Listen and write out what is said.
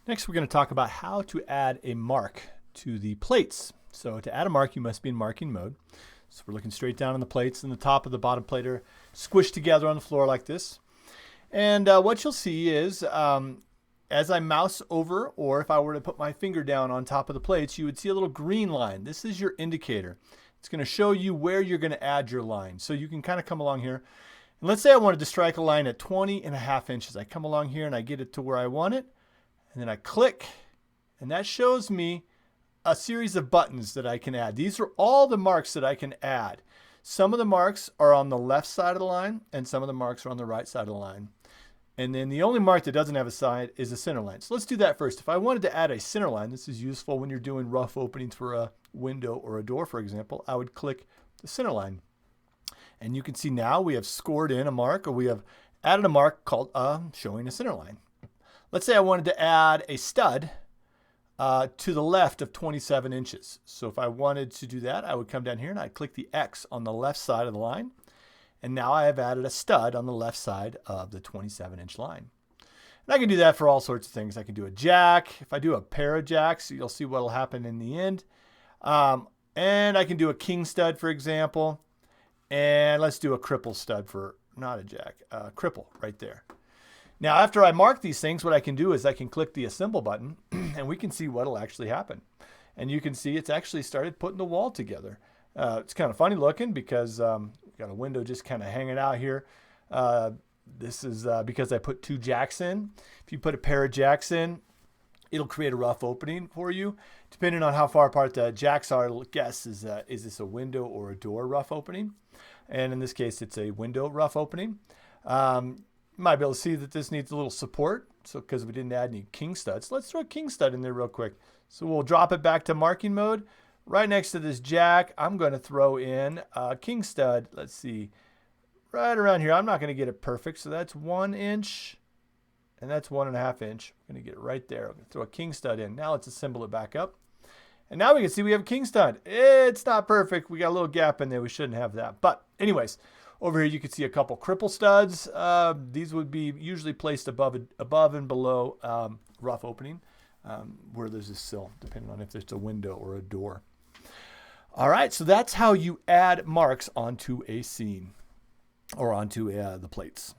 Next, we're going to talk about how to add a mark to the plates. So to add a mark, you must be in marking mode. So we're looking straight down on the plates, and the top of the bottom plate are squished together on the floor like this. And what you'll see is as I mouse over, or if I were to put my finger down on top of the plates, you would see a little green line. This is your indicator. It's going to show you where you're going to add your line. So you can kind of come along here. And let's say I wanted to strike a line at 20.5 inches. I come along here and I get it to where I want it. And then I click, and that shows me a series of buttons that I can add. These are all the marks that I can add. Some of the marks are on the left side of the line, and some of the marks are on the right side of the line. And then the only mark that doesn't have a side is a center line. So let's do that first. If I wanted to add a center line, this is useful when you're doing rough openings for a window or a door, for example. I would click the center line. And you can see now we have scored in a mark, or we have added a mark called showing a center line. Let's say I wanted to add a stud to the left of 27 inches. So if I wanted to do that, I would come down here and I'd click the X on the left side of the line. And now I have added a stud on the left side of the 27-inch line. And I can do that for all sorts of things. I can do a jack. If I do a pair of jacks, you'll see what will happen in the end. And I can do a king stud, for example. And let's do a cripple stud for, not a jack, cripple right there. Now, after I mark these things, what I can do is I can click the assemble button and we can see what will actually happen. And you can see it's actually started putting the wall together. It's kind of funny looking because we've got a window just kind of hanging out here. This is because I put 2 jacks in. If you put a pair of jacks in, it'll create a rough opening for you. Depending on how far apart the jacks are, it'll guess is this a window or a door rough opening? And in this case, it's a window rough opening. You might be able to see that this needs a little support, so because we didn't add any king studs. Let's throw a king stud in there real quick. So we'll drop it back to marking mode. Right next to this jack, I'm going to throw in a king stud. Let's see, right around here. I'm not going to get it perfect, so that's 1 inch, and that's 1.5 inch. I'm going to get it right there. I'm going to throw a king stud in. Now let's assemble it back up. And now we can see we have a king stud. It's not perfect. We got a little gap in there. We shouldn't have that. But anyways, over here you can see a couple cripple studs. These would be usually placed above and below rough opening where there's a sill, depending on if there's a window or a door. All right, so that's how you add marks onto a scene or onto the plates.